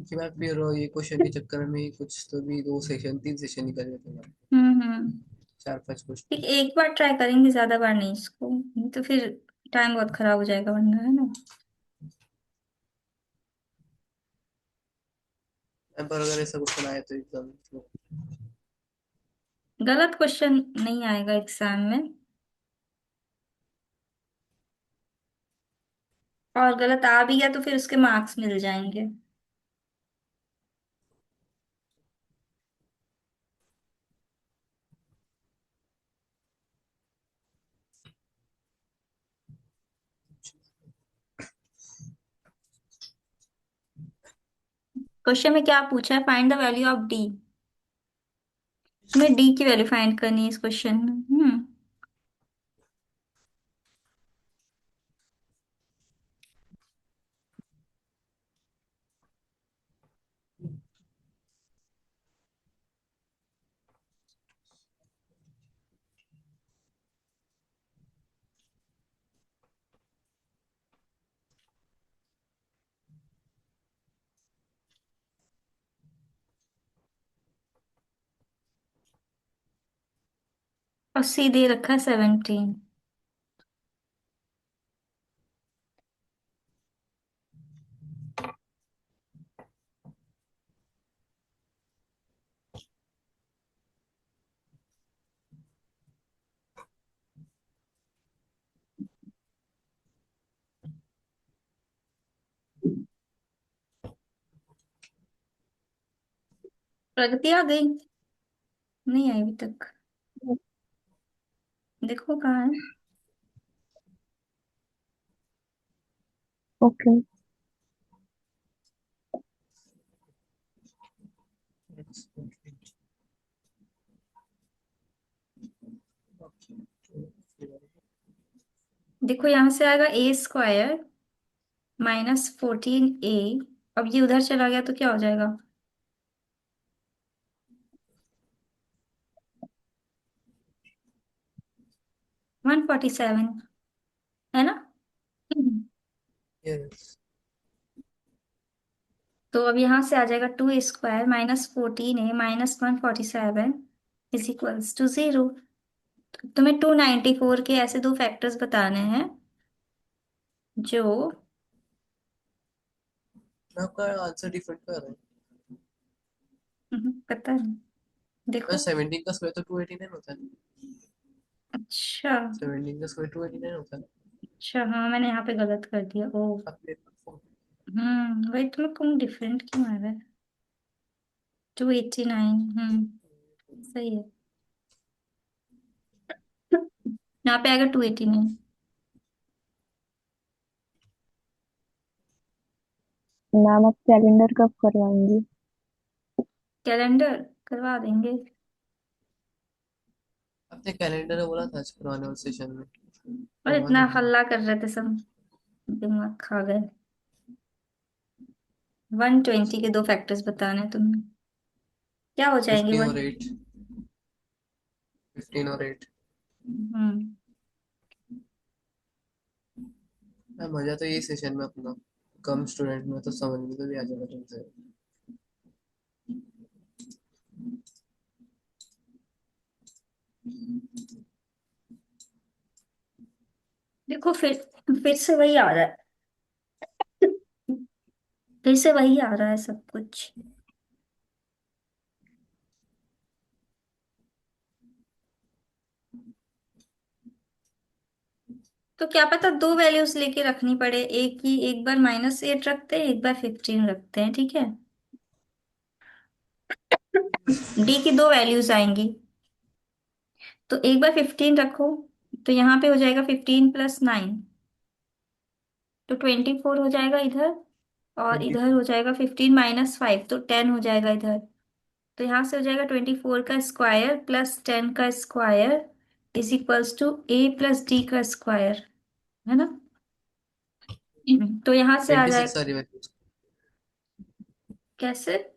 कि मैं फिर ये क्वेश्चन के चक्कर में ही कुछ तो भी 2 सेशन 3 सेशन निकल जाते हैं। हम्म। 4-5 ठीक, क्वेश्चन। एक बार ट्राई करेंगे, ज्यादा बार नहीं इसको, नहीं तो फिर टाइम बहुत खराब हो जाएगा वरना, है ना। पर अगर ऐसा क्वेश्चन आए तो एकदम तो गलत क्वेश्चन नहीं आएगा एग्जाम में, और गलत आ भी गया तो फिर उसके मार्क्स मिल जाएंगे। क्वेश्चन में क्या पूछा है, find the value of D. तुम्हें डी की वैल्यू फाइंड करनी है इस क्वेश्चन में। और सी दे रखा है 17। प्रगति आ गई? नहीं आई अभी तक। देखो कहाँ है। ओके। देखो यहाँ से आएगा ए स्क्वायर -14 ए। अब ये उधर चला गया तो क्या हो जाएगा? 147, है ना। हम्म। यस। तो अब यहाँ से आ जाएगा 2 square -14 A -147 is equals to 0। तुम्हें 294 के ऐसे दो फैक्टर्स बताने हैं जो। आपका आंसर डिफरेंट कर रहा है। पता नहीं। मैं देखो। 17 का स्क्वायर तो 289 होता है। अच्छा। 17 का स्क्वायर 289 होता है। अच्छा, हाँ मैंने यहाँ पे गलत कर दिया ओ। आपने वही तुम्हें कौन डिफरेंट क्यों आ रहा है? 289। सही है। यहाँ पे आएगा 289। मैम आप कैलेंडर कब करवाएंगी? कैलेंडर करवा देंगे। आपने कैलेंडर बोला था आज करवाने वाले सेशन में, और करवा इतना देंगे। हल्ला कर रहे थे सब, दिमाग खा गए। 120 के दो फैक्टर्स बताने हैं तुम्हें, क्या हो जाएंगे 15 वन। और 8। 15 और 8। हम्म। मजा तो यही सेशन में अपना, कम स्टूडेंट में तो समझ में तो भी आ जाएगा तुमसे। देखो फिर से वही आ रहा है। फिर से वही आ रहा है सब कुछ। तो क्या पता दो वैल्यूज लेके रखनी पड़े, एक ही एक बार -8 रखते हैं, एक बार 15 रखते हैं, ठीक है। डी की दो वैल्यूज आएंगी, तो एक बार 15 रखो, तो यहाँ पे हो जाएगा 15 + 9, तो 24 हो जाएगा इधर। और इधर 24। हो जाएगा 15 - 5, तो 10 हो जाएगा इधर। तो यहाँ से हो जाएगा 24 का स्क्वायर प्लस 10 का square is equals to A + D का स्क्वायर, है ना। तो यहाँ से आ 26 जाएगा। सारी वैल्यूज। कैसे?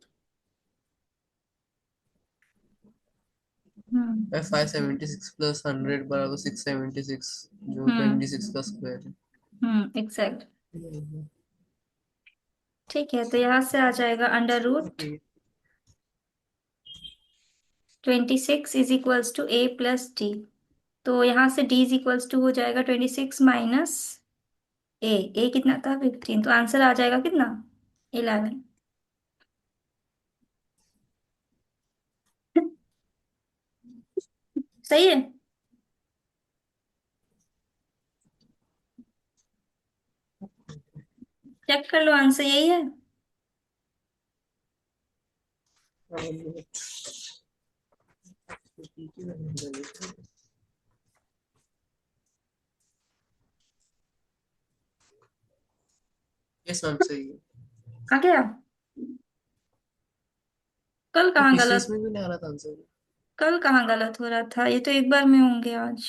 हम्म। 576 प्लस 100 बराबर 676, जो हम्म। 26 का स्क्वायर है। एग्जैक्ट। ठीक है, तो यहाँ से आ जाएगा under root okay. 26 is equals to A plus D. तो यहाँ से d इज इक्वल्स टू हो जाएगा 26 माइनस ए कितना था 15, तो आंसर आ जाएगा कितना 11। सही है। चेक कर लो, आंसर यही है। यस मैम, सही है। आ गया। कल ये कहाँ पिछले गलत, इसमें भी नहीं आ रहा था आंसर। कल कहाँ गलत हो रहा था, ये तो एक बार में होंगे आज।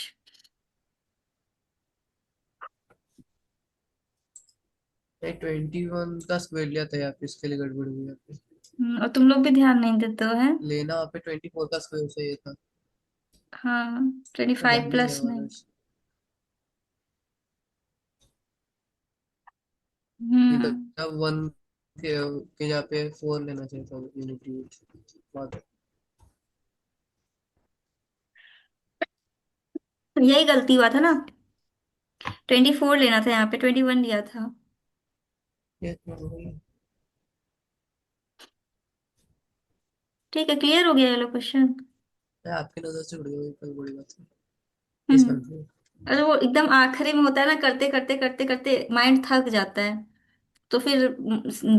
नहीं, 21 का स्क्वायर लिया था यहाँ पे, इसके लिए गड़बड़ हुई यहाँ पे। और तुम लोग भी ध्यान नहीं देते हो है। लेना वहाँ पे 24 का स्क्वायर चाहिए था। हाँ, ट्वेंटी तो फाइव बन नहीं प्लस रहा वाला। नहीं। ये तो हम्म। अब 1 के यहाँ पे 4 लेना चाहिए था यूनिटी। बात। यही गलती हुआ था ना, 24 लेना था, यहाँ पे 21 लिया था। ये तो हो गया। ठीक है, क्लियर हो गया ये लो क्वेश्चन। मैं आपकी नजर से उड़ गया, ये कोई बड़ी बात नहीं। यस हम्म। मैम। अरे वो एकदम आखिरी में होता है ना, करते करते करते करते माइंड थक जाता है, तो फिर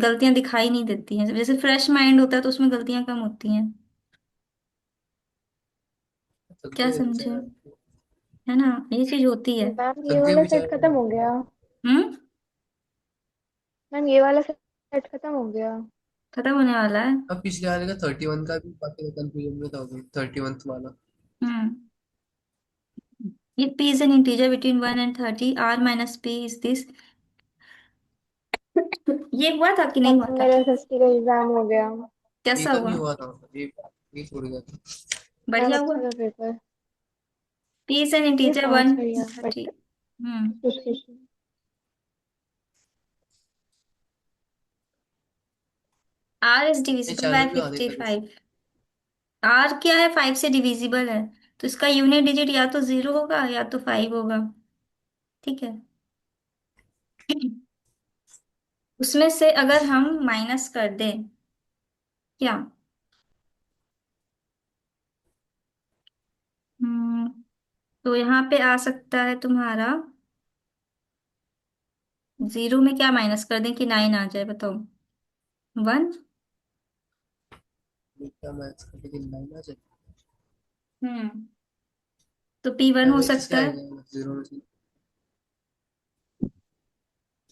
गलतियां दिखाई नहीं देती हैं। जैसे फ्रेश माइंड होता है तो उसमें गलतियां कम होती हैं। थक क्या गए समझे, बेचारा। है ना, ये चीज होती है। मैम ये थक गए वाला सेट बेचारा। खत्म हो गया। हम्म। मैम ये वाला सेट खत्म हो गया। खत्म होने वाला है। अब पिछले वाले का 31 का भी बाकी कंफ्यूजन में था, हो गई 31 वाला। हम्म। ये p is an integer between 1 and 30, r minus p is this। ये हुआ था कि नहीं हुआ मैम था। मेरा एसएसटी का एग्जाम हो गया। ये कैसा का हुआ। नहीं हुआ था, मतलब ये छूट गया था। मैम बढ़िया हुआ। अच्छा था पेपर। p is an ये integer पास 1 कर गया 30। बट हम्म। कुछ कुछ r is ये divisible by चैनल भी आने था कुछ। 55। r क्या है, 5 से डिविजिबल है, तो इसका यूनिट डिजिट या तो 0 होगा या तो 5 होगा। ठीक है। उसमें से अगर हम माइनस कर दें, क्या, हम्म, तो यहाँ पे आ सकता है तुम्हारा, 0 में क्या माइनस कर दें कि 9 आ जाए, बताओ। 1। क्या मैथ्स का, लेकिन लाइन आ जाए। हम्म। तो p1 हो किससे सकता है, आएगा 0 में से?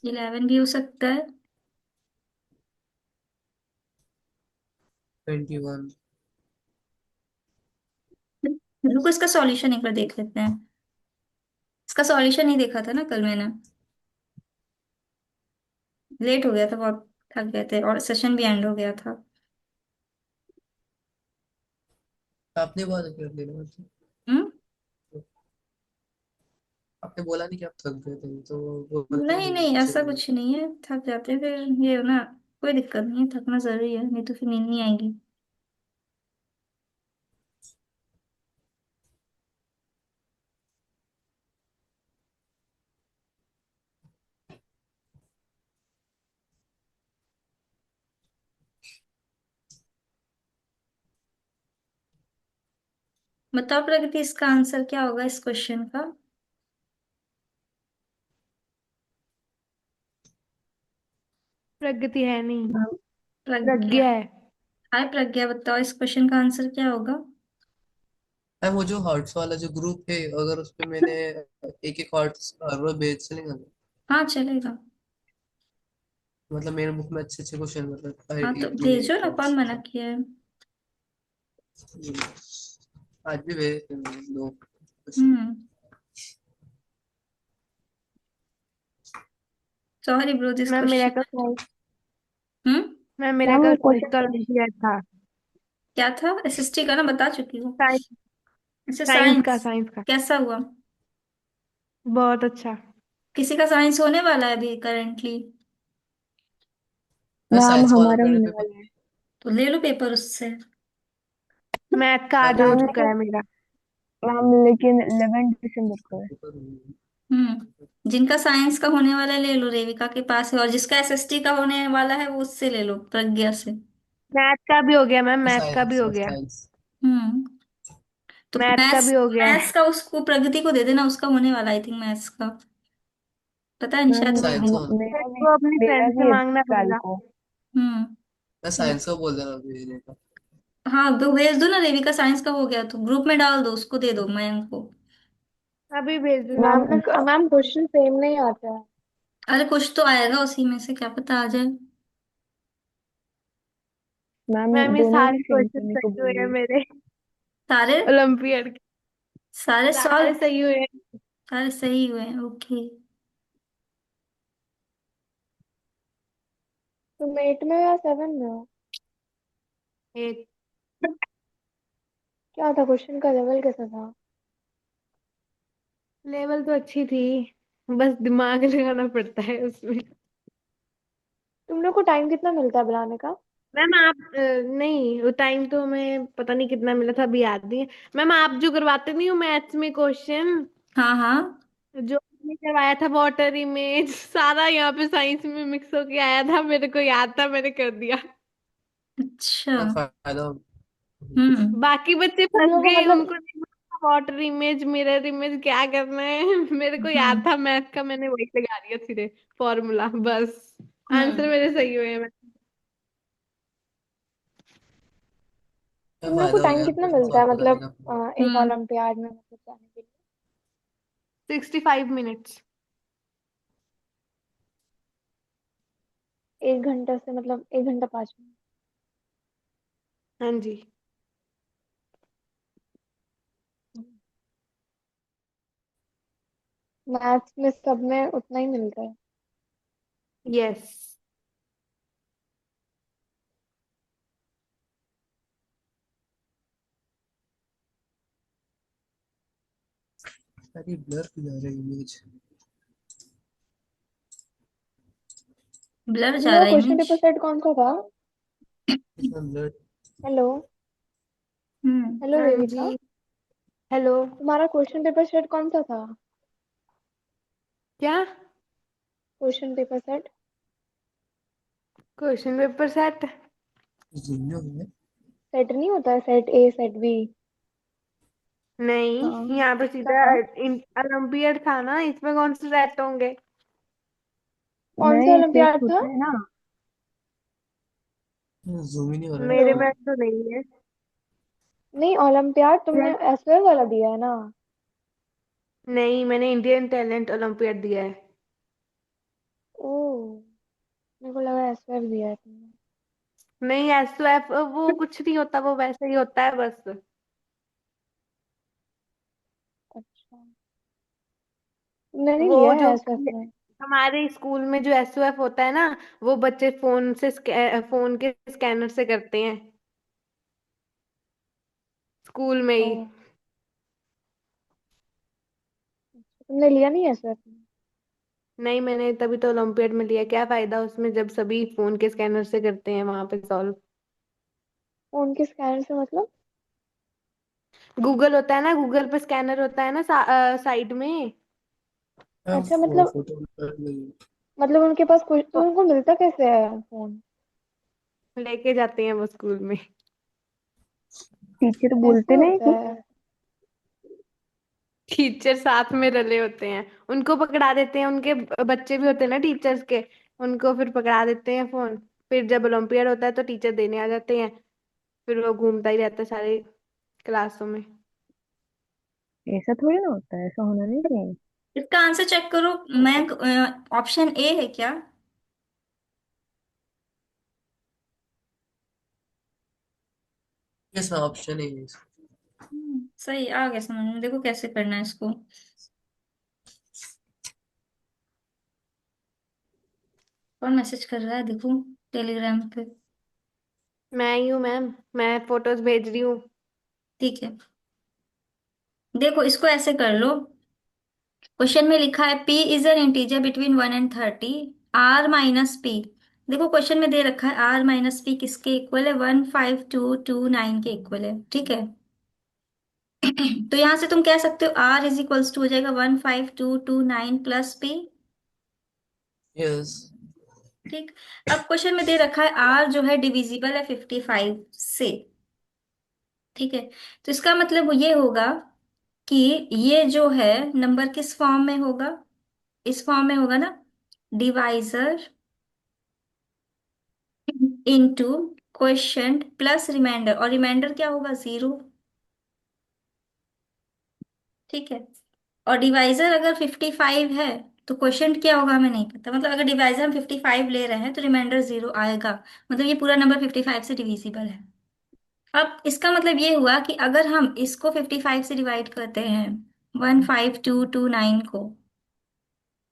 11 भी हो सकता है। 21। रुको, इसका सॉल्यूशन एक बार देख लेते हैं। इसका सॉल्यूशन नहीं देखा था ना कल मैंने, लेट हो गया था बहुत, थक गए थे और सेशन भी एंड हो गया था। आपने बात कर लेना मतलब। हम्म। आपने बोला नहीं कि आप थक गए थे, तो बोलते नहीं नहीं नहीं, ऐसे ऐसा बोला। कुछ नहीं है, थक जाते हैं फिर, ये हो ना, कोई दिक्कत नहीं है, थकना जरूरी है, नहीं तो फिर नींद नहीं आएगी। बताओ प्रगति, इसका आंसर क्या होगा इस क्वेश्चन का। प्रगति है नहीं। हाँ, प्रज्ञा। प्रज्ञा है। हाय प्रज्ञा, बताओ इस क्वेश्चन का आंसर क्या होगा। है वो जो हार्ट्स वाला जो ग्रुप है, अगर उस पे मैंने एक एक हार्ट्स हर रोज भेज चलेगा ना? हाँ चलेगा। मतलब मेरे बुक में अच्छे अच्छे क्वेश्चन, मतलब हर हाँ तो एक दिन भेजो एक ना, कौन हार्ट्स। मना किया है। आज भी भेज थे मैंने 2 question. Hmm. Sorry bro, this ma'am मेरा का क्वेश्चन। साइंस। हम्म। मैम मेरा मैम का वो साइंस क्वेश्चन का किया था। क्या था, एसएसटी का ना, बता चुकी हूँ। साइंस। अच्छा, साइंस का साइंस। साइंस का कैसा हुआ। बहुत अच्छा। किसी का साइंस होने वाला है अभी करेंटली। मैं मैम साइंस का वाला हमारा मैंने होने पेपर वाला है। दिया। तो ले लो पेपर उससे। मैथ का आज हो मैम चुका लेकिन है मेरा। मैम लेकिन 11 दिसंबर को है। पेपर नहीं जिनका साइंस का होने वाला है ले लो, रेविका के पास है, और जिसका एसएसटी का होने वाला है वो उससे ले लो, प्रज्ञा से। मैथ का भी हो गया मैम, है। मैथ का भी साइंस हो है, गया। साइंस। हम्म। तो मैथ का मैथ्स भी हो गया है। मैथ्स का उसको प्रगति को दे देना, उसका होने वाला आई थिंक मैथ्स का। पता है मैम शायद वही। साइंस का मेरा भी वो अपनी मेरा फ्रेंड से भी है मांगना कल पड़ेगा। को। हम्म। मैं साइंस का बोल देना भेजने का। हाँ वो भेज दो ना, रेविका साइंस का हो गया तो ग्रुप में डाल दो, उसको दे दो मयंक को। अभी भेज देती मैम हूँ। मैम क्वेश्चन सेम नहीं आता है। अरे कुछ तो आएगा उसी में से, क्या पता आ जाए। मैम मैम ये दोनों सारे भी सेम क्वेश्चन करने को सही हुए हैं बोली है। मेरे। सारे ओलंपियड के सारे सारे सॉल्व। सही हुए हैं। सारे सही हुए हैं, ओके। तुम 8 में हो या 7 में हो? एक क्या था क्वेश्चन का लेवल कैसा था? लेवल तो अच्छी थी, बस दिमाग लगाना पड़ता है उसमें। तुम लोग को टाइम कितना मिलता है बनाने का? मैम आप नहीं, वो टाइम तो हमें पता नहीं कितना मिला था, अभी याद नहीं है। मैम आप जो करवाते नहीं हो मैथ्स में क्वेश्चन, हाँ हाँ। जो आपने करवाया था वाटर इमेज, सारा यहाँ पे साइंस में मिक्स होके आया था, मेरे को याद था, मैंने कर दिया। अच्छा। हाँ, फायदा हो। हम्म। बाकी बच्चे तुम फंस लोग को गए, मतलब उनको नहीं पता वाटर इमेज मिरर इमेज क्या करना है। मेरे को याद हम्म। था मैथ का, मैंने वही लगा दिया सिरे, फॉर्मूला बस। आंसर हम्म। मेरे सही हुए हैं। क्या तुम लोग को फायदा हो टाइम यार कितना क्वेश्चन मिलता सॉल्व है कराने मतलब का। एक हम्म। ओलंपियाड में मतलब जाने के लिए? 65 मिनट्स। 1 घंटा से मतलब 1 घंटा 5 मिनट? हाँ जी। मैथ्स में सब में उतना ही मिलता है? यस। अरे ब्लर क्यों जा रही है इमेज। ब्लर तुम जा लोग रहा का है क्वेश्चन इमेज। पेपर सेट कौन सा था? इतना ब्लर। हेलो। हम्म। हेलो हाँ रेविका। जी। हेलो। तुम्हारा क्वेश्चन पेपर सेट कौन सा था? क्या? Question paper set. Question paper set? Junior है। सेट नहीं होता है, सेट ए सेट बी? हाँ नहीं, यहाँ पे क्या सीधा था? ओलंपियड था ना, इसमें कौन से सेट होंगे? कौन सा नहीं सेट ओलंपियाड था? होता है ना। जूम ही नहीं हो रहा है हेलो। मेरे में तो नहीं है। नहीं ओलंपियाड तुमने सेट एसवाई वाला दिया है ना? नहीं, मैंने इंडियन टैलेंट ओलंपियड दिया है। ओह, मेरे को लगा एसवाई दिया है तुमने। नहीं, एसओएफ वो कुछ नहीं होता, वो वैसे ही होता है बस। अच्छा, तुमने नहीं वो दिया जो है एसवाई में? हमारे स्कूल में जो एसओएफ होता है ना, वो बच्चे फोन के स्कैनर से करते हैं, स्कूल में ही। ओह, तुमने लिया नहीं एसवाई में? नहीं, मैंने तभी तो ओलंपियड में लिया, क्या फायदा उसमें जब सभी फोन के स्कैनर से करते हैं वहां पे सॉल्व। फोन के स्कैनर से मतलब? गूगल होता है ना, गूगल पे स्कैनर होता है ना साइड में। हाँ, अच्छा वो मतलब, फोटो नहीं। मतलब उनके पास कुछ तो तो उनको मिलता कैसे है फोन? लेके जाते हैं वो स्कूल में। टीचर ऐसे बोलते नहीं होता कुछ। है? टीचर साथ में रले होते हैं, उनको पकड़ा देते हैं, उनके बच्चे भी होते हैं ना टीचर्स के, उनको फिर पकड़ा देते हैं फोन। फिर जब ओलंपियाड होता है तो टीचर देने आ जाते हैं, फिर वो घूमता ही रहता है सारे क्लासों में। ऐसा थोड़ी ना होता है, ऐसा होना नहीं चाहिए। इसका आंसर चेक करो। मैं ऑप्शन ए है क्या? इसमें ऑप्शन ही है। सही आ गया समझ में, देखो कैसे करना है इसको। कौन मैसेज कर रहा है देखो, टेलीग्राम पे। मैं ही हूँ मैम, मैं फोटोज भेज रही हूँ। ठीक है, देखो इसको ऐसे कर लो। क्वेश्चन में लिखा है P is an integer between 1 and 30, R minus P देखो क्वेश्चन में दे रखा है आर माइनस पी किसके इक्वल है, 15229 के इक्वल है, ठीक है। तो यहां से तुम कह सकते हो आर इज इक्वल्स टू हो जाएगा 15229 प्लस पी। यस। ठीक। अब क्वेश्चन में दे रखा है आर जो है डिविजिबल है 55 से, ठीक है। तो इसका मतलब वो ये होगा कि ये जो है नंबर किस फॉर्म में होगा, इस फॉर्म में होगा ना, divisor into quotient plus remainder, और रिमाइंडर क्या होगा, 0, ठीक है। और डिवाइजर अगर 55 है तो क्वोशिएंट क्या होगा हमें नहीं पता, मतलब अगर डिवाइजर हम 55 ले रहे हैं तो रिमाइंडर 0 आएगा, मतलब ये पूरा नंबर 55 से डिविजिबल है। अब इसका मतलब ये हुआ कि अगर हम इसको 55 से डिवाइड करते हैं, 15229 को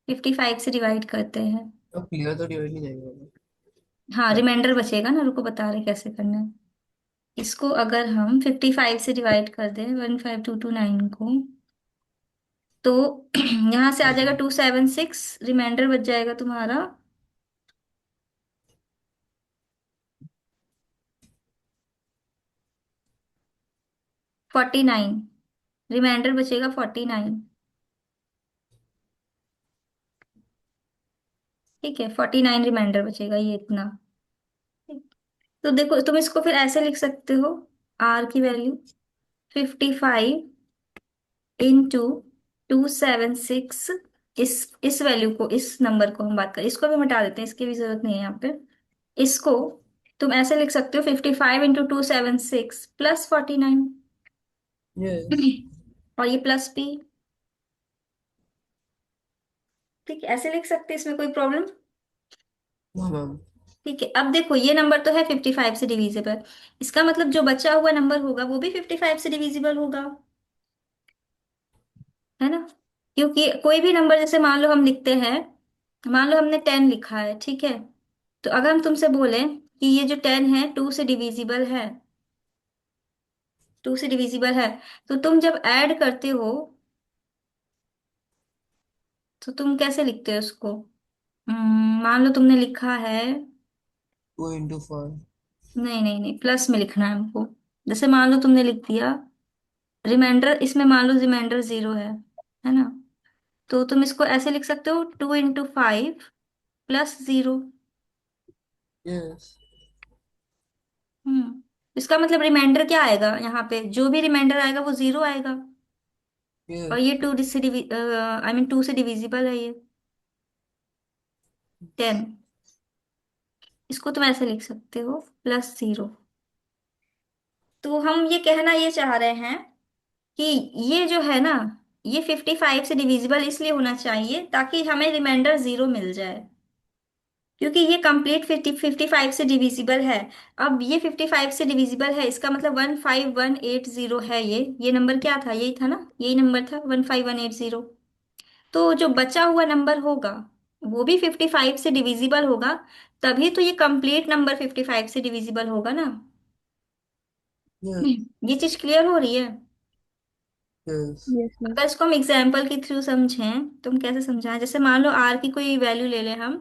55 से डिवाइड करते हैं, अब क्लियर तो डिवाइड नहीं जाएगा। हाँ रिमाइंडर बचेगा ना, रुको बता रहे कैसे करना है। इसको अगर हम 55 से डिवाइड कर दें 15229 को, तो यहाँ से आ जाएगा 276, रिमाइंडर बच जाएगा तुम्हारा 49, रिमाइंडर बचेगा 49, ठीक है। 49 रिमाइंडर बचेगा, ये इतना। तो देखो तुम इसको फिर ऐसे लिख सकते हो, आर की वैल्यू 55 इंटू 276, इस वैल्यू को, इस नंबर को हम बात करें, इसको भी हम हटा देते हैं, इसकी भी जरूरत नहीं है यहाँ पे। इसको तुम ऐसे लिख सकते हो 55 इंटू 276 प्लस 49, यस। और ये प्लस पी, ठीक है, ऐसे लिख सकते हैं, इसमें कोई प्रॉब्लम। हाँ मैम। ठीक है। अब देखो ये नंबर तो है 55 से डिविजिबल, इसका मतलब जो बचा हुआ नंबर होगा वो भी 55 से डिविजिबल होगा, है ना। क्योंकि कोई भी नंबर जैसे मान लो हम लिखते हैं, मान लो हमने 10 लिखा है, ठीक है। तो अगर हम तुमसे बोले कि ये जो 10 है 2 से डिविजिबल है, 2 से डिविजिबल है, तो तुम जब ऐड करते हो तो तुम कैसे लिखते हो उसको। मान लो तुमने लिखा है, 2 into 5। नहीं नहीं नहीं, प्लस में लिखना है हमको। जैसे मान लो तुमने लिख दिया रिमाइंडर, इसमें मान लो रिमाइंडर 0 है ना। तो तुम इसको ऐसे लिख सकते हो 2 into 5 प्लस 0। यस। इसका मतलब रिमाइंडर क्या आएगा, यहाँ पे जो भी रिमाइंडर आएगा वो 0 आएगा, और यस। ये 2 से आई मीन 2 से डिविजिबल है ये 10। इसको तुम ऐसे लिख सकते हो +0। तो हम ये कहना ये चाह रहे हैं कि ये जो है ना, ये 55 से डिविजिबल इसलिए होना चाहिए ताकि हमें रिमाइंडर 0 मिल जाए, क्योंकि ये कंप्लीट 55 से डिविजिबल है। अब ये 55 से डिविजिबल है, इसका मतलब 15180 है, ये नंबर क्या था, यही था ना, यही नंबर था 15180। तो जो बचा हुआ नंबर होगा वो भी 55 से डिविजिबल होगा, तभी तो ये कंप्लीट नंबर 55 से डिविजिबल होगा ना। यस। ये चीज क्लियर हो रही है। यस। Yes ma'am. अगर इसको हम एग्जाम्पल के थ्रू समझें, तुम कैसे समझाएं, जैसे मान लो आर की कोई वैल्यू ले लें हम,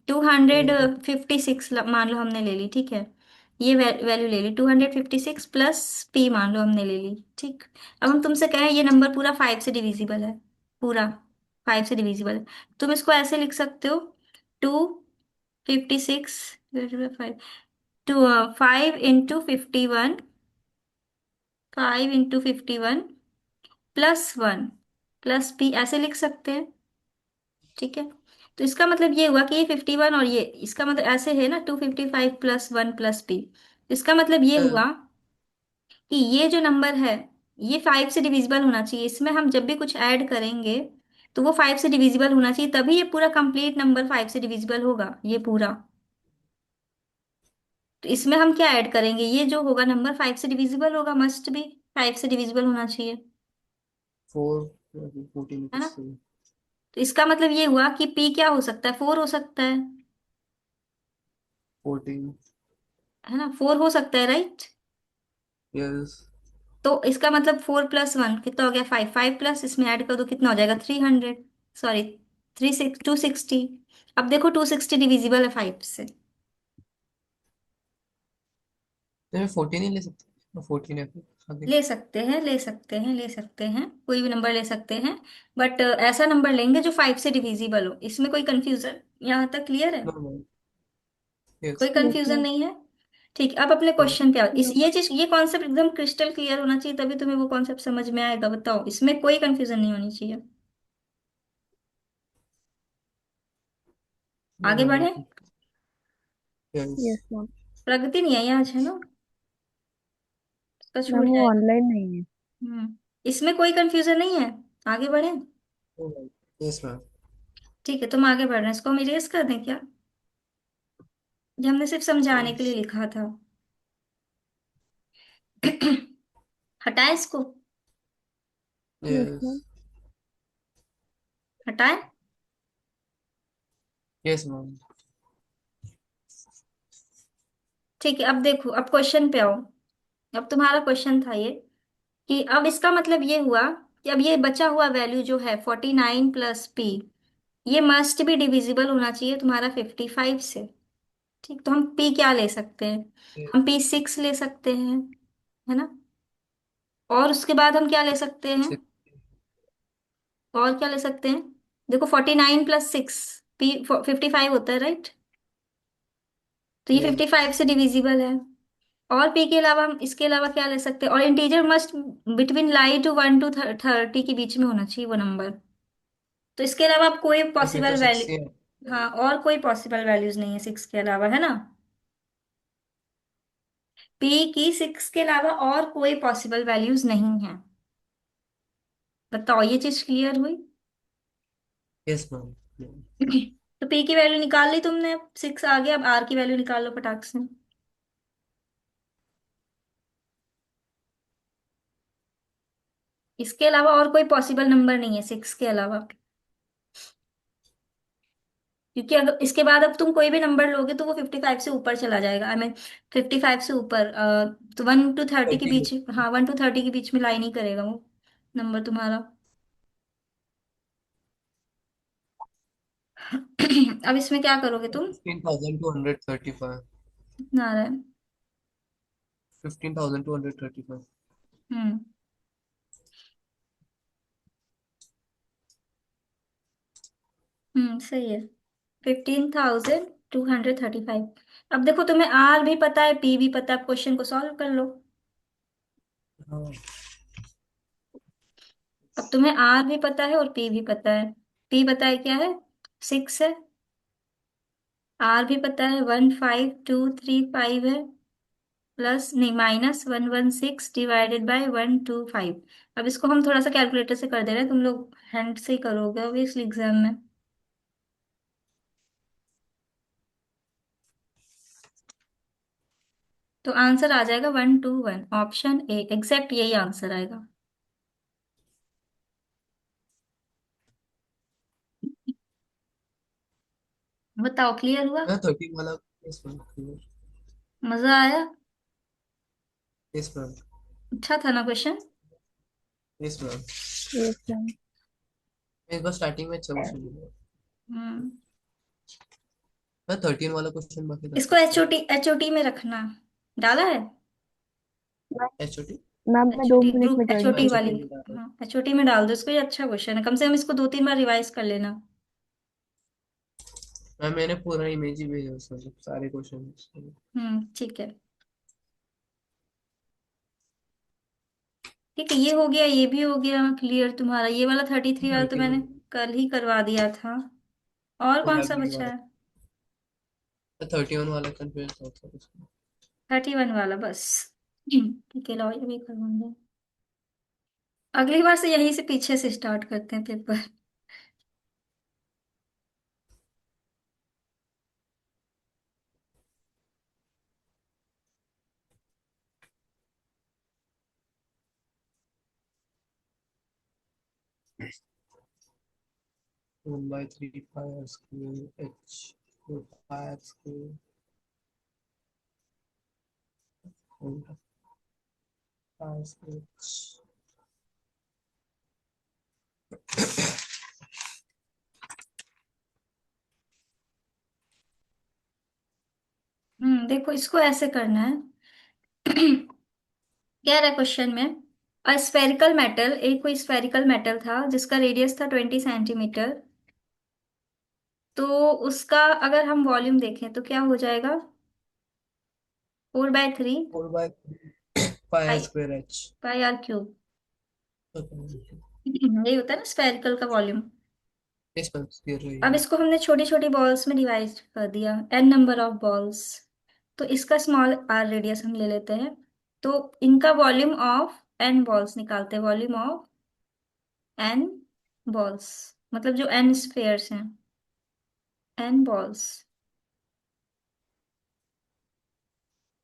256 मान लो हमने ले ली, ठीक है। ये वैल्यू ले ली 256 प्लस पी मान लो हमने ले ली, ठीक। अब हम तुमसे कहें ये नंबर पूरा 5 से डिविजिबल है, पूरा 5 से डिविजिबल है, तुम इसको ऐसे लिख सकते हो 256 five, 5 into 51, 5 into 51 +1 plus P, ऐसे लिख सकते हैं, ठीक है। तो इसका मतलब ये हुआ कि ये 51 और ये, इसका मतलब ऐसे है ना 255 +1 प्लस पी, इसका मतलब ये हुआ कि ये जो नंबर है ये 5 से डिविजिबल होना चाहिए, इसमें हम जब भी कुछ ऐड करेंगे तो वो 5 से डिविजिबल होना चाहिए, तभी ये पूरा कंप्लीट नंबर 5 से डिविजिबल होगा ये पूरा। तो इसमें हम क्या ऐड करेंगे, ये जो होगा नंबर 5 से डिविजिबल होगा, मस्ट भी 5 से डिविजिबल होना चाहिए, 4 14 है ना। से। तो इसका मतलब ये हुआ कि पी क्या हो सकता है, 4 हो सकता फोर्टीन। है ना, 4 हो सकता है, राइट। यस। तो इसका मतलब 4 + 1 कितना हो गया, 5, 5 प्लस इसमें ऐड कर दो कितना हो जाएगा 300, सॉरी 260। अब देखो 260 डिविजिबल है 5 से। तो मैं 14 ही ले सकते, 14 है फिर आगे। ले सकते हैं, ले सकते हैं, ले सकते हैं, कोई भी नंबर ले सकते हैं। बट ऐसा नंबर लेंगे जो 5 से डिविजिबल हो। इसमें कोई कंफ्यूजन यहाँ तक क्लियर है? No no. कोई यस। Yes confusion ma'am. नहीं है? ठीक, अब अपने नो। क्वेश्चन पे आओ। इस नो। ये चीज, ये कॉन्सेप्ट एकदम क्रिस्टल क्लियर होना चाहिए, तभी तुम्हें वो कॉन्सेप्ट समझ में आएगा। बताओ, इसमें कोई कंफ्यूजन नहीं होनी चाहिए। नो आगे मैम। बढ़े। यस। Yes ma'am. प्रगति नहीं आई आज, है ना? उसका मैम छूट वो जाएगा। ऑनलाइन नहीं है। इसमें कोई कंफ्यूजन नहीं है। आगे बढ़े। Yes ma'am. ठीक है, तुम आगे बढ़ रहे हैं, इसको हम इरेज कर दें क्या? ये हमने सिर्फ समझाने के लिए यस। लिखा था। हटाए इसको। Yes yes. मैम। हटाए। Yes ma'am. ठीक है, अब देखो, अब क्वेश्चन पे आओ। अब तुम्हारा क्वेश्चन था ये, कि अब इसका मतलब ये हुआ कि अब ये बचा हुआ वैल्यू जो है 49 + p, ये मस्ट भी डिविजिबल होना चाहिए तुम्हारा 55 से। ठीक, तो हम p क्या ले सकते हैं? हम p6 ले सकते हैं, है ना? और उसके बाद हम क्या ले सकते हैं? और क्या ले सकते हैं? देखो 49 + 6, p 55 होता है, राइट? तो ये 55 से डिविजिबल है। और p के अलावा हम इसके अलावा क्या ले सकते हैं? और integer must between lie to 1 to 30 के बीच में होना चाहिए वो नंबर। तो इसके अलावा अब कोई फिर तो पॉसिबल 6 ही है। वैल्यू, हाँ, और कोई पॉसिबल वैल्यूज नहीं है 6 के अलावा, है ना? p की 6 के अलावा और कोई पॉसिबल वैल्यूज नहीं है। बताओ, ये चीज क्लियर हुई? Yes ma'am. तो p की वैल्यू निकाल ली तुमने, 6 आ गया। अब r की वैल्यू निकाल लो फटाक से। इसके अलावा और कोई पॉसिबल नंबर नहीं है 6 के अलावा। क्योंकि अगर इसके बाद अब तुम कोई भी नंबर लोगे तो वो 55 से ऊपर चला जाएगा। आई मीन 55 से ऊपर, तो 1 to 30 के 30 बीच, हाँ, 1 to 30 के बीच में लाई नहीं करेगा वो नंबर तुम्हारा। अब इसमें क्या करोगे तुम? 15,235। नारायण। 15,235। हम्म। सही है। 15,235। अब देखो, तुम्हें आर भी पता है, पी भी पता है, अब क्वेश्चन को सॉल्व कर लो। हाँ। अब तुम्हें आर भी पता है और पी भी पता है। पी पता है क्या है? 6 है। आर भी पता है 15,235 है। प्लस नहीं, -116 डिवाइडेड बाय 125। अब इसको हम थोड़ा सा कैलकुलेटर से कर दे रहे हैं, तुम लोग हैंड से ही करोगे ऑब्वियसली एग्जाम में। तो आंसर आ जाएगा 121, ऑप्शन ए एग्जैक्ट यही आंसर आएगा। बताओ, क्लियर हुआ? हाँ 13 वाला। Yes ma'am. मजा आया? Yes ma'am. अच्छा था ना question? Yes ma'am. Yes ma'am. एक बार स्टार्टिंग में अच्छा क्वेश्चन मिला। हम्म। मैं 13 वाला क्वेश्चन बाकी था इसको 6 वाला। एचओटी में रखना। डाला है? एचओटी। मैम मैं दो एचओटी मिनट ग्रुप, में ज्वाइन एचओटी कर वाली। रही एचओटी हूँ। में डाल। हाँ, एचओटी में डाल दो इसको, ये अच्छा क्वेश्चन है, कम से कम इसको 2-3 बार रिवाइज कर लेना। मैम मैंने पूरा इमेज ही भेजा उसमें सारे क्वेश्चन। ठीक है। ठीक है, ये हो गया, ये भी हो गया क्लियर तुम्हारा। ये वाला 33 वाला तो 13 मैंने कल ही करवा दिया था। और कौन सा अभी बचा वाला। है? 31 वाला कंफ्यूज था उसमें। 31 वाला बस। ठीक है, लो ये भी करवाऊंगा। अगली बार से यहीं से पीछे से स्टार्ट करते हैं paper. 1/3 pi square h 4 pi square and pi square h। देखो इसको ऐसे करना है। क्या रहा है क्वेश्चन में? अ स्फेरिकल मेटल, एक कोई स्फेरिकल मेटल था जिसका रेडियस था 20 सेंटीमीटर। तो उसका अगर हम वॉल्यूम देखें तो क्या हो जाएगा? 4/3 4/पाई pi square h. Pi r cube. यही होता है ना स्फेरिकल का वॉल्यूम। इस पर स्क्वायर अब रहेगा। इसको हमने छोटी छोटी बॉल्स में डिवाइड कर दिया, n नंबर ऑफ बॉल्स। तो इसका स्मॉल r रेडियस हम ले लेते हैं। तो इनका वॉल्यूम ऑफ n बॉल्स निकालते हैं, वॉल्यूम ऑफ n बॉल्स, मतलब जो n स्फेयर्स हैं, n बॉल्स।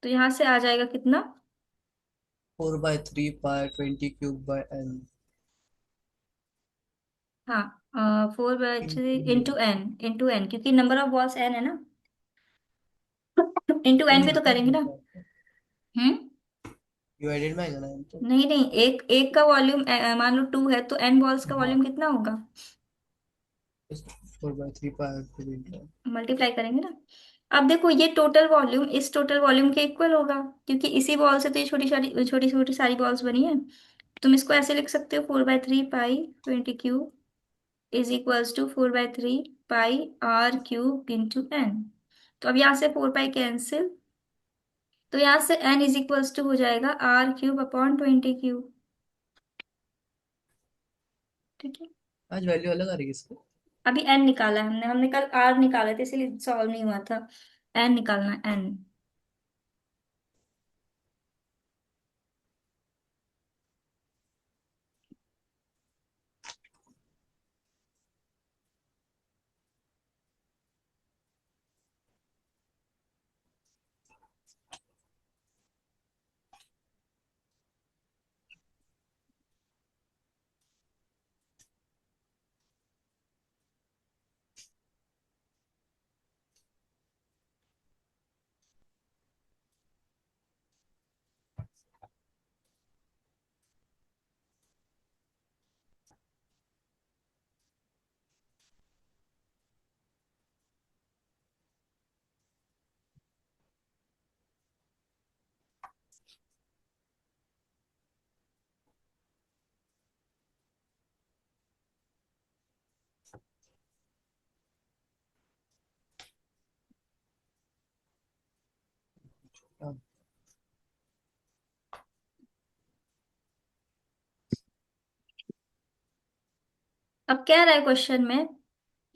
तो यहां से आ जाएगा कितना? 4/3 पाई 20 क्यूब बाय n। हाँ, 4/3 इंटू। इंटू एन, क्योंकि नंबर ऑफ बॉल्स n है ना। इंटू एन नहीं भी तो होता करेंगे ना। है, हम्म। डिवाइडेड में आएगा ना n तो। नहीं नहीं, एक एक का वॉल्यूम मान लो 2 है, तो n बॉल्स का हाँ, वॉल्यूम कितना होगा? 4/3 पाई मल्टीप्लाई करेंगे ना। अब देखो ये टोटल वॉल्यूम इस टोटल वॉल्यूम के इक्वल होगा, क्योंकि इसी बॉल से तो ये छोटी छोटी सारी बॉल्स बनी है। तुम इसको ऐसे लिख सकते हो, 4/3 pi 20 cube is equals to 4/3 pi r cube into n। तो अब यहाँ से 4 पाई कैंसिल, तो यहाँ से n इज इक्वल्स टू हो जाएगा r³ अपॉन 20 क्यूब। ठीक है। आज वैल्यू अलग आ रही है इसको। अभी n निकाला है हमने, हमने कल r निकाले थे इसलिए सॉल्व नहीं हुआ था। n निकालना है, n। हाँ, अब क्या रहा है क्वेश्चन में?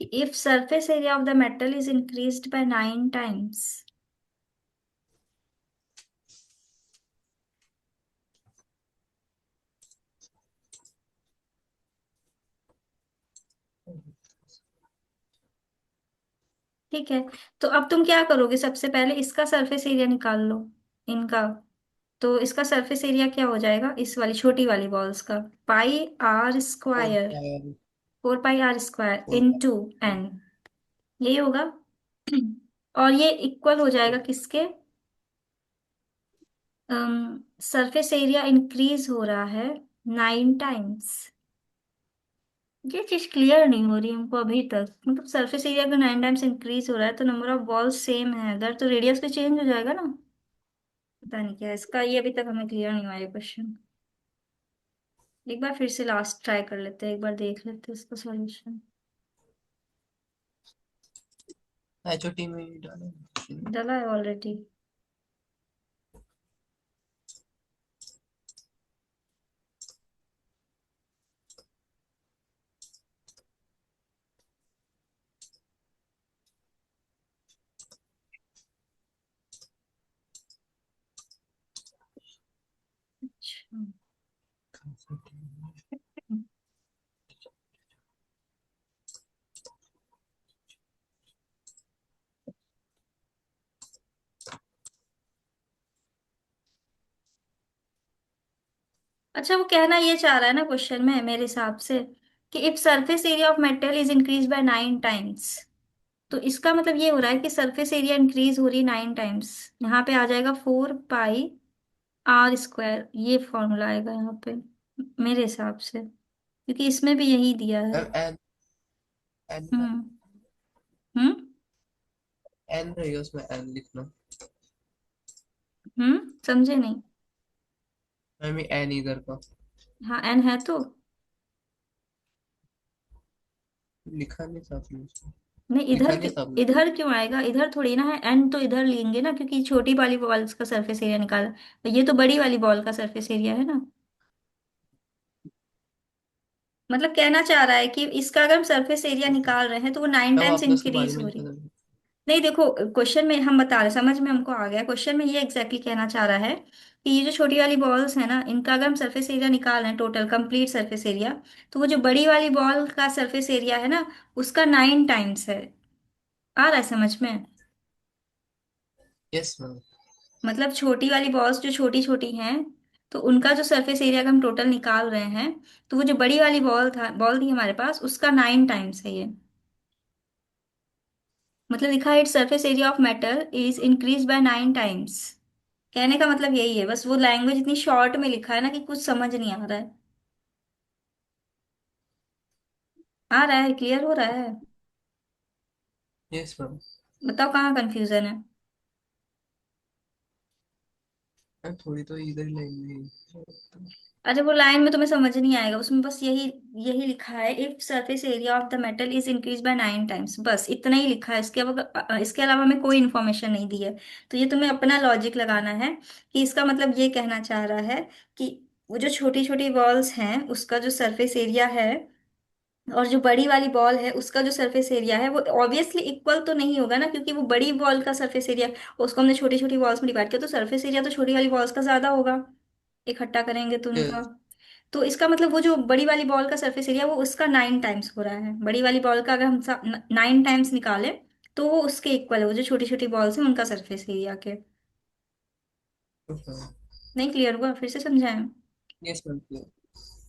If surface area of the metal is increased by 9 times. ठीक है। तो अब तुम क्या करोगे, सबसे पहले इसका सरफेस एरिया निकाल लो, इनका। तो इसका सरफेस एरिया क्या हो जाएगा इस वाली छोटी वाली बॉल्स का? Pi r four square, pi 4 pi r square four into pi n. यही होगा। और ये इक्वल हो जाएगा किसके? सरफेस एरिया इंक्रीज हो रहा है 9 टाइम्स। ये चीज क्लियर नहीं हो रही हमको अभी तक, मतलब सरफेस एरिया का 9 टाइम्स इंक्रीज हो रहा है तो नंबर ऑफ बॉल्स सेम है अगर, तो रेडियस भी चेंज हो जाएगा ना। पता नहीं क्या है इसका, ये अभी तक हमें क्लियर नहीं हुआ ये क्वेश्चन। एक बार फिर से लास्ट ट्राई कर लेते हैं, एक बार देख लेते हैं इसका सॉल्यूशन। HOT में ही डाला है। डला है ऑलरेडी। अच्छा। अच्छा, वो कहना ये चाह रहा है ना क्वेश्चन में मेरे हिसाब से, कि if surface area of metal is increase by 9 times. तो इसका मतलब ये हो रहा है कि सरफेस एरिया इंक्रीज हो रही है 9 टाइम्स। यहाँ पे आ जाएगा 4 पाई r स्क्वायर, ये फॉर्मूला आएगा यहाँ पे मेरे हिसाब से, क्योंकि इसमें भी यही दिया है। मैम एन एन हम्म। हम्म। एन रहेगा उसमें, एन लिखना। समझे नहीं? मैम ये एन इधर का हाँ एन है तो। लिखा नहीं था आपने उसको। नहीं लिखा इधर नहीं क्यों? था आपने। इधर क्यों आएगा? इधर थोड़ी ना है, एन तो इधर लेंगे ना, क्योंकि छोटी वाली बॉल का सरफेस एरिया निकाला, तो ये तो बड़ी वाली बॉल का सरफेस एरिया है ना। मतलब कहना चाह रहा है कि इसका अगर हम सरफेस एरिया निकाल रहे हैं तो वो 9 मैम टाइम्स आपने उसके बारे इंक्रीज में हो लिखा रही। था। नहीं देखो, क्वेश्चन में हम बता रहे, समझ में हमको आ गया, क्वेश्चन में ये एग्जैक्टली कहना चाह रहा है कि ये जो छोटी वाली बॉल्स है ना, इनका अगर हम सरफेस एरिया निकाल रहे हैं, टोटल कंप्लीट सरफेस एरिया, तो वो जो बड़ी वाली बॉल का सरफेस एरिया है ना, उसका 9 टाइम्स है। आ रहा है समझ में? Yes ma'am. मतलब छोटी वाली बॉल्स जो छोटी छोटी हैं, तो उनका जो सरफेस एरिया का हम टोटल निकाल रहे हैं, तो वो जो बड़ी वाली बॉल थी हमारे पास, उसका 9 टाइम्स है ये। मतलब लिखा है its surface area of metal is increase by 9 times. कहने का मतलब यही है, बस वो लैंग्वेज इतनी शॉर्ट में लिखा है ना कि कुछ समझ नहीं आ रहा है। आ रहा है, क्लियर हो रहा है? Yes ma'am. बताओ कहाँ कंफ्यूजन है? मैम थोड़ी तो इधर ही लाइन अरे वो लाइन में तुम्हें समझ नहीं आएगा, उसमें बस यही यही लिखा है, if surface area of the metal is increase by 9 times, बस इतना ही लिखा है। इसके अलावा हमें कोई इन्फॉर्मेशन नहीं दी है। तो ये तुम्हें अपना लॉजिक लगाना है कि इसका मतलब ये कहना चाह रहा है कि वो जो छोटी छोटी बॉल्स हैं उसका जो सरफेस एरिया है, और जो बड़ी वाली बॉल है उसका जो सरफेस एरिया है, वो ऑब्वियसली इक्वल तो नहीं होगा ना, क्योंकि वो बड़ी बॉल का सरफेस एरिया, उसको हमने छोटी छोटी बॉल्स में डिवाइड किया, तो सरफेस एरिया तो छोटी वाली बॉल्स का ज्यादा होगा, इकट्ठा करेंगे तो उनका। यस। तो इसका मतलब वो जो बड़ी वाली बॉल का सरफेस एरिया वो उसका 9 टाइम्स हो रहा है। बड़ी वाली बॉल का अगर हम 9 टाइम्स निकालें तो वो उसके इक्वल है, वो जो छोटी छोटी बॉल्स हैं उनका सरफेस एरिया के। नहीं क्लियर हुआ? फिर से समझाएं? Yes ma'am.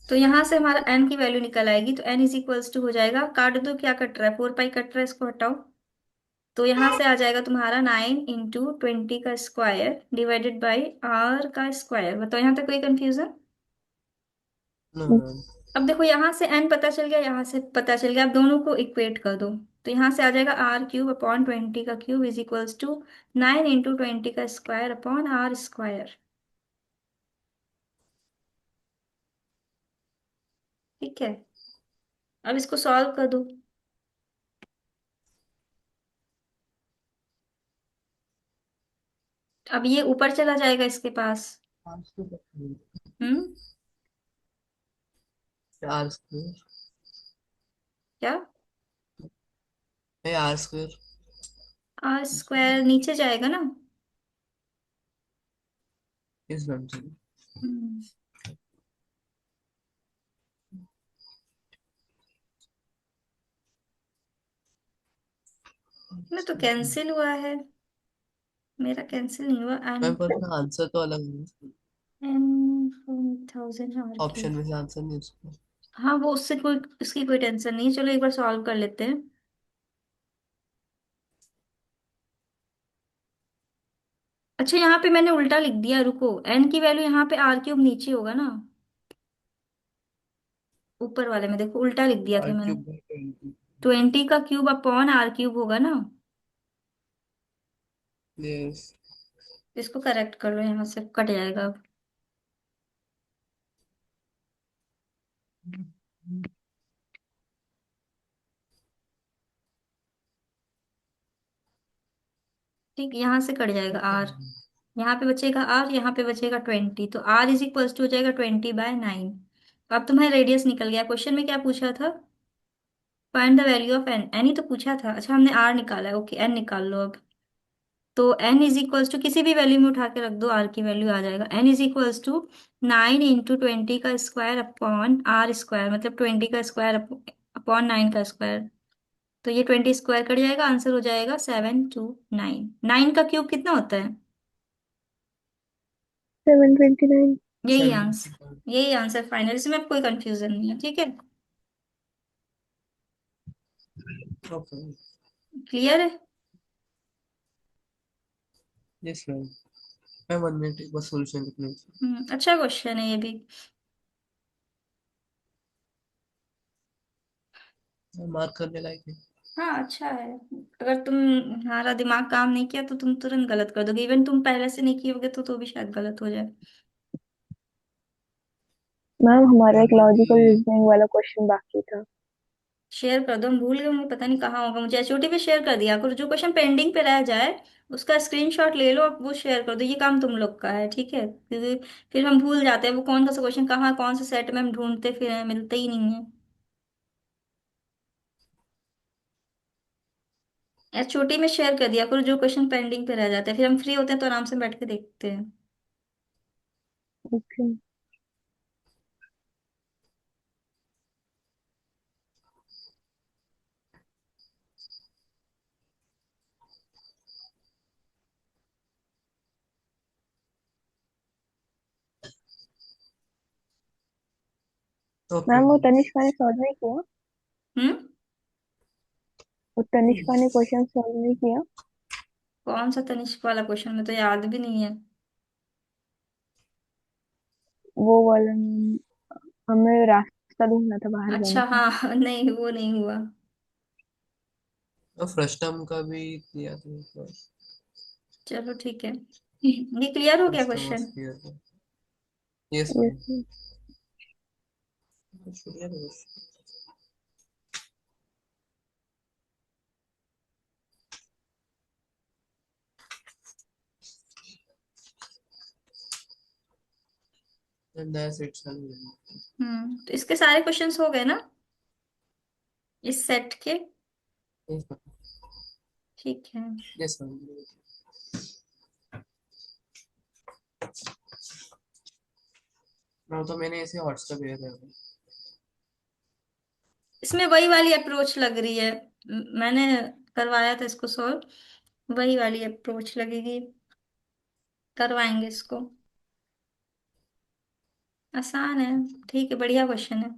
तो यहाँ से हमारा एन की वैल्यू निकल आएगी, तो एन इज इक्वल्स टू हो जाएगा, काट दो, क्या कट रहा है, 4 पाई कट रहा है, इसको हटाओ। तो यहाँ से आ जाएगा तुम्हारा 9 इंटू 20 का स्क्वायर डिवाइडेड बाई आर का स्क्वायर। बताओ यहाँ तक कोई कंफ्यूजन? No ma'am. अब देखो यहाँ से एन पता चल गया, यहाँ से पता चल गया, अब दोनों को इक्वेट कर दो। तो यहाँ से आ जाएगा आर क्यूब अपॉन 20 का cube is equals to 9 into 20 का स्क्वायर अपॉन आर स्क्वायर। ठीक है, अब इसको सॉल्व कर दो। अब ये ऊपर चला जाएगा इसके पास। हम्म। आर स्क्वायर क्या? है। Are square. आर स्क्वायर नीचे जाएगा ना। यस मैम जी। हम्म। ना तो कैंसिल हुआ है, मेरा कैंसिल नहीं हुआ। मैम एन पर उसका आंसर तो अलग है। N 1000 R option cube. में से आंसर नहीं उसका। हाँ वो उससे कोई, उसकी कोई टेंशन नहीं है, चलो एक बार सॉल्व कर लेते हैं। अच्छा यहाँ पे मैंने उल्टा लिख दिया, रुको, एन की वैल्यू यहाँ पे आर क्यूब नीचे होगा ना, ऊपर वाले में देखो उल्टा लिख दिया आर था मैंने। Cube by 20। 20 का क्यूब अपॉन आर क्यूब होगा ना। यस। इसको करेक्ट कर लो, यहाँ से कट जाएगा अब। ठीक, यहाँ से कट जाएगा आर, यहाँ पे बचेगा आर, यहाँ पे बचेगा 20, तो आर इज इक्वल्स टू हो जाएगा 20/9। अब तुम्हारा रेडियस निकल गया। क्वेश्चन में क्या पूछा था? Find the value of n, n ही तो पूछा था। अच्छा हमने आर निकाला है, ओके एन निकाल लो अब। तो एन इज इक्वल्स टू किसी भी वैल्यू में उठा के रख दो, आर की वैल्यू आ जाएगा। N is equals to 9 into 20 का स्क्वायर अपॉन आर स्क्वायर, मतलब 20 का स्क्वायर अपॉन 9 का स्क्वायर। तो ये 20 स्क्वायर कट जाएगा, आंसर हो जाएगा 729। 9 का क्यूब कितना होता है? 729। यही आंसर, 7 यही आंसर फाइनल, इसमें अब कोई कंफ्यूजन नहीं है, ठीक है? ओके। क्लियर है? Yes ma'am. मैं 1 मिनट बस सॉल्यूशन लिखने अच्छा क्वेश्चन है ये भी। मार्क करने लायक है। हाँ अच्छा है। अगर तुम्हारा दिमाग काम नहीं किया तो तुम तुरंत गलत कर दोगे, इवन तुम पहले से नहीं किए होगे तो भी शायद गलत हो जाए। मैम हमारा मैम एक मैं भी। लॉजिकल रीजनिंग वाला क्वेश्चन बाकी था। शेयर कर दो, हम भूल गए होंगे, पता नहीं कहाँ होगा। मुझे एचओटी पे शेयर कर दिया करो, जो क्वेश्चन पेंडिंग पे रह जाए उसका स्क्रीनशॉट ले लो और वो शेयर कर दो। ये काम तुम लोग का है, ठीक है, क्योंकि फिर हम भूल जाते हैं वो कौन सा क्वेश्चन कहाँ कौन से सेट में हम ढूंढते फिर हैं, मिलते ही नहीं है। एचओटी में शेयर कर दिया करो जो क्वेश्चन पेंडिंग पे रह जाते हैं, फिर हम फ्री होते हैं तो आराम से बैठ के देखते हैं। ओके। ओके मैम वो मैम। तनिष्का ने सॉल्व नहीं किया? हम्म। वो तनिष्का ने क्वेश्चन सॉल्व नहीं किया? कौन सा तनिष्क वाला क्वेश्चन, में तो याद भी नहीं है। वो वाला मैम, हमें रास्ता ढूंढना था बाहर जाने अच्छा का। हाँ नहीं वो नहीं हुआ। और फर्स्ट टर्म का भी किया था। चलो ठीक है, ये क्लियर हो गया फर्स्ट टर्म क्वेश्चन। किया था। Yes yes ma'am. मैम। शुक्रिया। And that's it sir। तो इसके सारे क्वेश्चंस हो गए ना इस सेट के? यस ठीक है। मैम। तो मैंने ऐसे हॉटस्टार भेजा था। इसमें वही वाली अप्रोच लग रही है, मैंने करवाया था इसको सॉल्व, वही वाली अप्रोच लगेगी, करवाएंगे इसको। आसान है, ठीक है, बढ़िया क्वेश्चन है।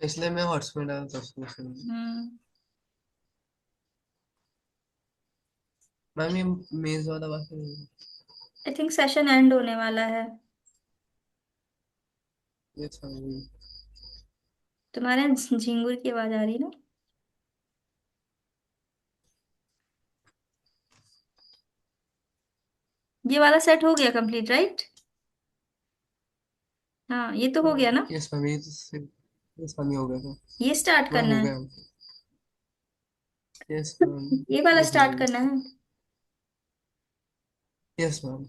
इसलिए मैं हॉटस्टार डाला था उसको उसमें। हम्म। मैम ये मेज वाला बाकी है। आई थिंक सेशन एंड होने वाला है। Yes ma'am. तुम्हारे यहाँ झिंगुर की आवाज आ रही है ना। ये वाला सेट हो गया कंप्लीट, राइट? हाँ ये तो हो गया ना। Yes ma'am. यस मैम ये हो गया था। ये स्टार्ट मैम करना हो है, गया। Yes ma'am. ये वाला ये हो स्टार्ट गया। करना है। Yes ma'am.